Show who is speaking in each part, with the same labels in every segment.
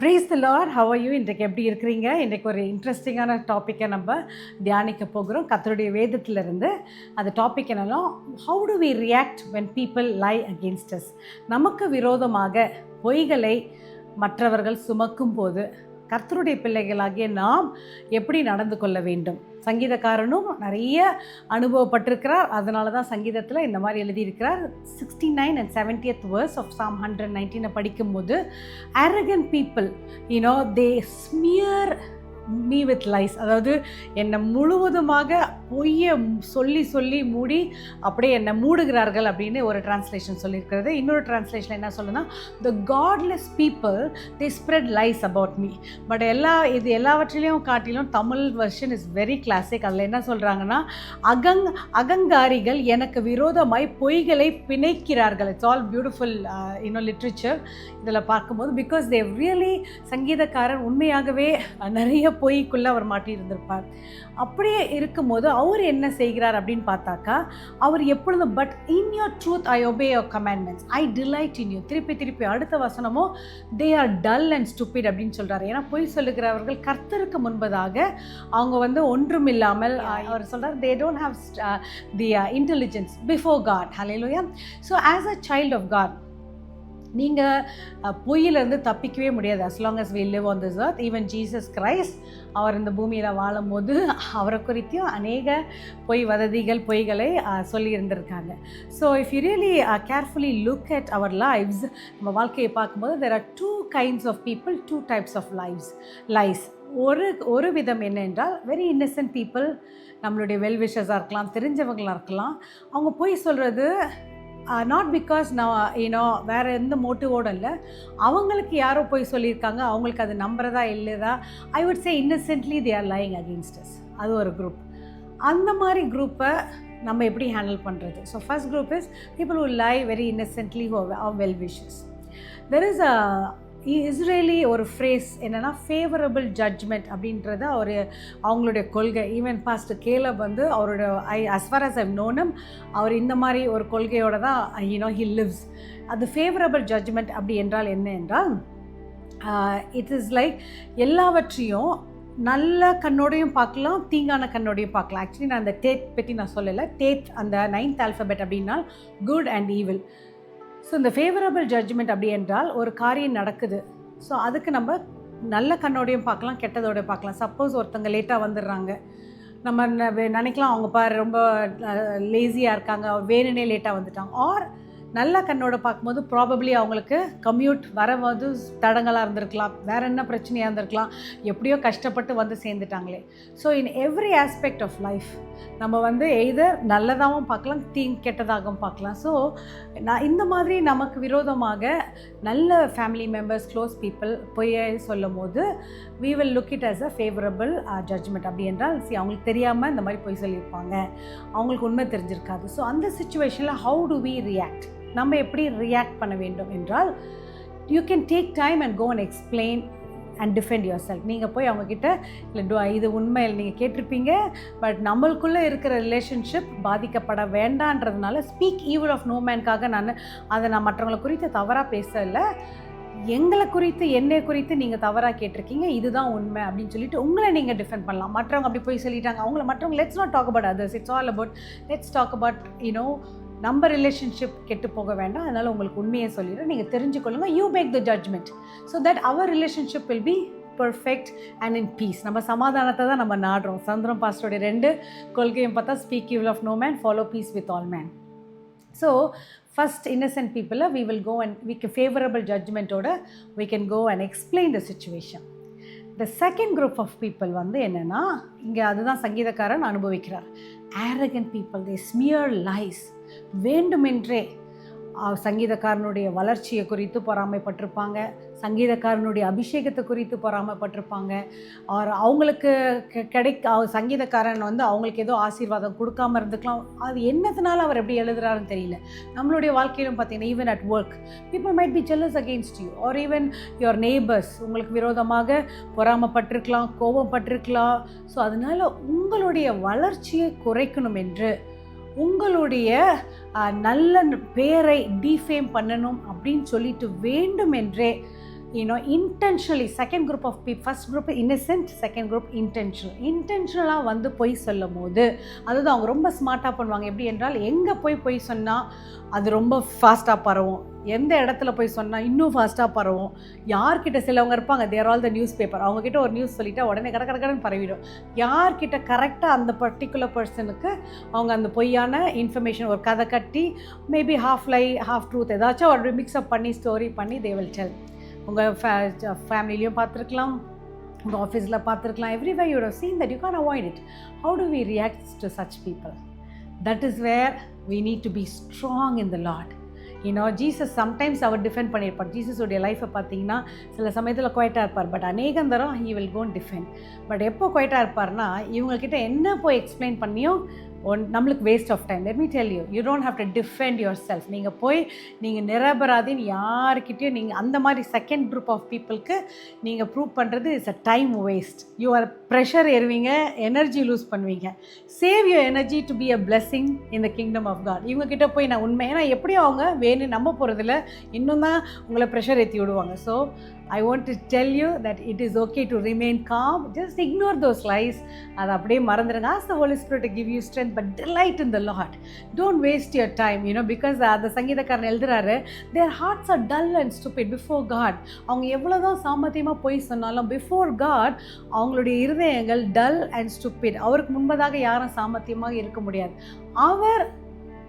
Speaker 1: Price the Lord. How are you? இன்றைக்கு எப்படி இருக்கிறீங்க? இன்றைக்கு ஒரு இன்ட்ரெஸ்டிங்கான டாப்பிக்கை நம்ம தியானிக்க போகிறோம் கர்த்தருடைய வேதத்திலிருந்து. அந்த டாபிக் என்னன்னா, how do we react when people lie against us. நமக்கு விரோதமாக பொய்களை மற்றவர்கள் சுமக்கும் போது கர்த்தருடைய பிள்ளைகளாகிய நாம் எப்படி நடந்து கொள்ள வேண்டும்? சங்கீதக்காரனும் நிறைய அனுபவப்பட்டிருக்கிறார். அதனால தான் சங்கீதத்தில் இந்த மாதிரி எழுதியிருக்கிறார். 69 and 70th verse of Psalm 119 படிக்கும்போது, arrogant people, they smear me with lies. அதாவது என்னை முழுவதுமாக பொய்யை சொல்லி சொல்லி மூடி அப்படியே என்னை மூடுகிறார்கள் அப்படின்னு ஒரு டிரான்ஸ்லேஷன் சொல்லியிருக்கிறது. இன்னொரு டிரான்ஸ்லேஷன் என்ன சொல்லுன்னா, the godless people they spread lies about me. But எல்லாவற்றிலையும் காட்டிலும் தமிழ் வெர்ஷன் இஸ் வெரி கிளாசிக். அதில் என்ன சொல்கிறாங்கன்னா, அகங்காரிகள் எனக்கு விரோதமாய் பொய்களை பிணைக்கிறார்கள். இட்ஸ் ஆல் பியூட்டிஃபுல் லிட்ரேச்சர் இதில் பார்க்கும்போது, பிகாஸ் தே ரியலி சங்கீதக்காரன் உண்மையாகவே நிறைய பொய்க்குள்ளே அவர் மாட்டியிருந்திருப்பார். அப்படியே இருக்கும்போது அவர் என்ன செய்கிறார் அப்படின்னு பார்த்தாக்கா, அவர் எப்பொழுதும் but in your truth I obey your commandments, I delight in you. திருப்பி அடுத்த வசனமோ they are dull and stupid அப்படின்னு சொல்கிறார். ஏன்னா பொய் சொல்லுகிறவர்கள் கர்த்தருக்கு முன்பதாக அவங்க ஒன்றும் இல்லாமல், அவர் சொல்கிறார், they don't have the intelligence before God. Hallelujah. So as a child of God நீங்கள் பொய்யிலேருந்து தப்பிக்கவே முடியாது. as long as we live on this earth. even Jesus Christ அவர் இந்த பூமியில் வாழும்போது அவரை குறித்தும் அநேக பொய்களை சொல்லியிருந்திருக்காங்க. So if you really carefully look at our lives, நம்ம வாழ்க்கையை பார்க்கும்போது there are two kinds of people, two types of lies. ஒரு விதம் என்னென்றால், வெரி இன்னசென்ட் பீப்புள், நம்மளுடைய வெல்விஷர்ஸாக இருக்கலாம், தெரிஞ்சவங்களாக இருக்கலாம். அவங்க பொய் சொல்கிறது நாட் பிகாஸ் நான் வேறு எந்த மோட்டிவோடு இல்லை, அவங்களுக்கு யாரோ போய் சொல்லியிருக்காங்க, அவங்களுக்கு அது நம்புறதா இல்லைதா, I would say innocently they are lying against us. அது ஒரு குரூப். அந்த மாதிரி குரூப்பை நம்ம எப்படி ஹேண்டில் பண்ணுறது? So first group is people who lie very innocently, who are well wishers. there is a Israeli ஒரு ஃப்ரேஸ் என்னென்னா, ஃபேவரபிள் ஜட்ஜ்மெண்ட் அப்படின்றத அவங்களுடைய கொள்கை. ஈவன் பாஸ்ட் கேலப் அவரோட as far as I've known him, அவர் இந்த மாதிரி ஒரு கொள்கையோடு தான் he lives. அது ஃபேவரபிள் ஜட்ஜ்மெண்ட் அப்படி என்றால் என்ன என்றால், இட் இஸ் லைக் எல்லாவற்றையும் நல்ல கண்ணோடையும் பார்க்கலாம், தீங்கான கண்ணோடையும் பார்க்கலாம். ஆக்சுவலி நான் அந்த டேத் பற்றி நான் சொல்லலை. டேத் அந்த 9th alphabet அப்படின்னா குட் அண்ட் ஈவில். ஸோ இந்த ஃபேவரபிள் ஜட்ஜ்மெண்ட் அப்படி என்றால், ஒரு காரியம் நடக்குது, ஸோ அதுக்கு நம்ம நல்ல கண்ணோடையும் பார்க்கலாம், கெட்டதோடையும் பார்க்கலாம். சப்போஸ் ஒருத்தங்க லேட்டாக வந்துடுறாங்க, நம்ம நினைக்கலாம் அவங்க ரொம்ப லேசியாக இருக்காங்க, வேணுனே லேட்டாக வந்துட்டாங்க. ஆர் நல்ல கண்ணோட பார்க்கும்போது ப்ராபப்ளி அவங்களுக்கு கம்யூட் வரும்போது தடங்களாக இருந்திருக்கலாம், வேறு என்ன பிரச்சனையாக இருந்திருக்கலாம், எப்படியோ கஷ்டப்பட்டு சேர்ந்துட்டாங்களே. So in every aspect of life நம்ம எய்தர் நல்லதாகவும் பார்க்கலாம், கெட்டதாகவும் பார்க்கலாம். ஸோ இந்த மாதிரி நமக்கு விரோதமாக நல்ல ஃபேமிலி மெம்பர்ஸ், க்ளோஸ் பீப்புள் பொய்யை சொல்லும் போது we will look it as a favorable judgment. அப்படி என்றால் அவங்களுக்கு தெரியாமல் இந்த மாதிரி பொய் சொல்லியிருப்பாங்க, அவங்களுக்கு உண்மை தெரிஞ்சிருக்காது. ஸோ அந்த சிச்சுவேஷனில் how do we react? நம்ம எப்படி ரியாக்ட் பண்ண வேண்டும் என்றால், you can take time and go and explain and defend yourself. நீங்கள் போய் அவங்கக்கிட்ட, இல்லை இது உண்மையில் நீங்கள் கேட்டிருப்பீங்க, பட் நம்மளுக்குள்ளே இருக்கிற ரிலேஷன்ஷிப் பாதிக்கப்பட வேண்டான்றதுனால, ஸ்பீக் ஈவில் ஆஃப் நோ மேன்காக நான் மற்றவங்களை குறித்து தவறாக பேசலை, எங்களை குறித்து என்னை குறித்து நீங்கள் தவறாக கேட்டிருக்கீங்க, இதுதான் உண்மை அப்படின்னு சொல்லிட்டு உங்களை நீங்கள் டிஃபெண்ட் பண்ணலாம். மற்றவங்க அப்படி போய் சொல்லிட்டாங்க, மற்றவங்க let's not talk about others, it's all about let's talk about நம்ம ரிலேஷன்ஷிப் கெட்டு போக வேண்டாம். அதனால் உங்களுக்கு உண்மையை சொல்லிடுறேன், நீங்கள் தெரிஞ்சுக்கொள்ளுங்கள். You make the judgement so that our relationship will be perfect and in peace. நம்ம சமாதானத்தை தான் நம்ம நாடுறோம். சந்திரம் பாஸ்டருடைய 2 கொள்கையும் பார்த்தா, speak evil of no man, follow peace with all man. So first innocent பீப்புளை we will go and we can favorable judgment-ஓட we can go and explain the situation. The second group of people என்னென்னா, இங்கே அதுதான் சங்கீதக்காரன் அனுபவிக்கிறார். arrogant people, they smear lies. வேண்டுமென்றே சங்கீதக்காரனுடைய வளர்ச்சியை குறித்து பொறாமைப்பட்டிருப்பாங்க, சங்கீதக்காரனுடைய அபிஷேகத்தை குறித்து பொறாமைப்பட்டிருப்பாங்க, ஆர் அவங்களுக்கு சங்கீதக்காரன் அவங்களுக்கு ஏதோ ஆசீர்வாதம் கொடுக்காமல் இருந்துக்கலாம். அது என்னதுனால அவர் எப்படி எழுதுறாருன்னு தெரியல. நம்மளுடைய வாழ்க்கையிலும் பார்த்தீங்கன்னா, even at work people might be jealous against you, R even your neighbours உங்களுக்கு விரோதமாக பொறாமைப்பட்டிருக்கலாம், கோபப்பட்டிருக்கலாம். ஸோ அதனால் உங்களுடைய வளர்ச்சியை குறைக்கணும் என்று, உங்களுடைய நல்ல பேரை டிஃபேம் பண்ணணும் அப்படின்னு சொல்லிட்டு வேண்டுமென்றே intentionally second group of first group innocent, second group இன்டென்ஷனலாக வந்து பொய் சொல்லும் போது அதுதான் அவங்க ரொம்ப ஸ்மார்ட்டாக பண்ணுவாங்க. எப்படி என்றால் எங்கே பொய் சொன்னால் அது ரொம்ப ஃபாஸ்ட்டாக பரவும், எந்த இடத்துல போய் சொன்னால் இன்னும் ஃபாஸ்ட்டாக பரவும். யார்கிட்ட சிலவங்க இருப்பாங்க, தேர் ஆல் த நியூஸ் பேப்பர், அவங்கக்கிட்ட ஒரு நியூஸ் சொல்லிவிட்டா உடனே கடன்னு பரவிடும். யார்கிட்ட கரெக்டாக அந்த பர்டிகுலர் பர்சனுக்கு அவங்க அந்த பொய்யான இன்ஃபர்மேஷன் ஒரு கதை கட்டி மேபி ஹாஃப் லை ஹாஃப் ட்ரூத் ஏதாச்சும் ஒரு மிக்ஸ்அப் பண்ணி ஸ்டோரி பண்ணி தே வில் டெல். உங்கள் ஃபேமிலிலையும் பார்த்துருக்கலாம், உங்கள் ஆஃபீஸில் பார்த்துருக்கலாம். Everywhere you have seen that you can avoid it. How do we react to such people? That is where we need to be strong in the Lord. Jesus sometimes அவர் defend பண்ணியிருப்பார். ஜீசஸோடைய லைஃப்பை பார்த்தீங்கன்னா சில சமயத்தில் குவைட்டாக இருப்பார், பட் அநேகம் தரம் he will gone defend. But எப்போ குவைட்டாக இருப்பார்னா இவங்கக்கிட்ட என்ன போய் எக்ஸ்பிளைன் பண்ணியும் நம்மளுக்கு waste of time. Let me tell you, you don't have to defend yourself. நீங்கள் போய் நீங்கள் நிரபராதின்னு யாருக்கிட்டையும் நீங்கள் அந்த மாதிரி செகண்ட் குரூப் ஆஃப் பீப்புளுக்கு நீங்கள் ப்ரூவ் பண்ணுறது it's a time waste. You are pressure ஏறுவீங்க, எனர்ஜி லூஸ் பண்ணுவீங்க. Save your energy to be a blessing in the kingdom of God. இவங்ககிட்ட போய் நான் உண்மை, ஏன்னா எப்படியும் அவங்க வேணும் நம்ப போகிறதில்ல, இன்னும் தான் உங்களை ப்ரெஷர் ஏற்றி விடுவாங்க. So I want to tell you that it is okay to remain calm. Just ignore those lies. அது அப்படியே மறந்துடுங்க. Ask the Holy Spirit to give you strength, but delight in the Lord. Don't waste your time, because அந்த சங்கீதக்காரன் எழுதுறாரு, their hearts are dull and stupid before God. அவங்க எவ்வளோதான் சாமர்த்தியமாக போய் சொன்னாலும் before God அவங்களுடைய இருதயங்கள் dull and stupid. அவருக்கு முன்பதாக யாரும் சாமர்த்தியமாக இருக்க முடியாது. அவர்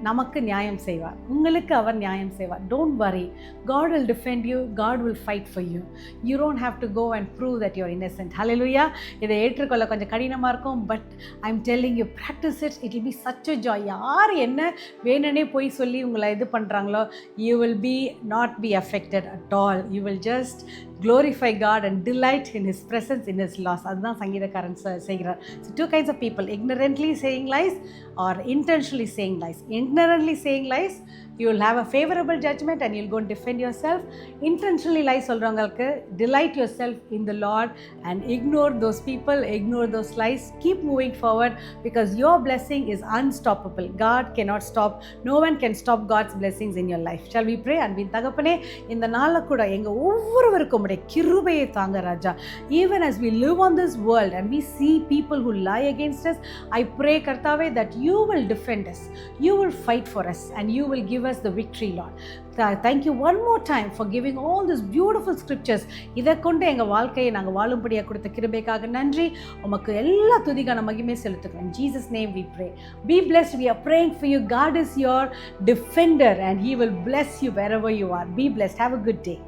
Speaker 1: நமக்கு நியாயம் செய்வார், உங்களுக்கு அவர் நியாயம் செய்வார். Don't worry, God will defend you, God will fight for you. You don't have to go and prove that you're innocent. Hallelujah. இதை ஏற்றுக்கொள்ள கொஞ்சம் கடினமாக இருக்கும், but I am telling you, practise it, it will be such a joy. யார் என்ன வேணுனே போய் சொல்லி உங்களை இது பண்ணுறாங்களோ, you will be not be affected at all. You will just glorify God and delight in His presence, in His laws. அதுதான் சங்கீதக்காரன் செய்கிறார். So two kinds of people, ignorantly saying lies or intentionally saying lies. Ignorantly saying lies, you will have a favorable judgment and you'll go and defend yourself. Intentionally lies சொல்கிறவங்களுக்கு delight yourself in the Lord and ignore those people, ignore those lies. Keep moving forward because your blessing is unstoppable. God cannot stop. No one can stop God's blessings in your life. Shall we pray? அன்பின் தகப்பனே, இந்த நாளில் கூட எங்கள் ஒவ்வொருவருக்கும் கிருபையை தாங்க ராஜா. Even as we live on this world and we see people who lie against us, I pray கர்த்தாவே that you will defend us, you will fight for us and you will give us the victory, Lord. Thank you one more time for giving all these beautiful scriptures. இதை கொண்டு எங்கள் வாழ்க்கையை நாங்கள் வாழும்படியாக கொடுத்த கிருபைக்காக நன்றி. உமக்கு எல்லா துதிக்கான மகிமை செலுத்துகிறோம். In Jesus' name we pray. Be blessed. We are praying for you. God is your defender and He will bless you wherever you are. Be blessed. Have a good day.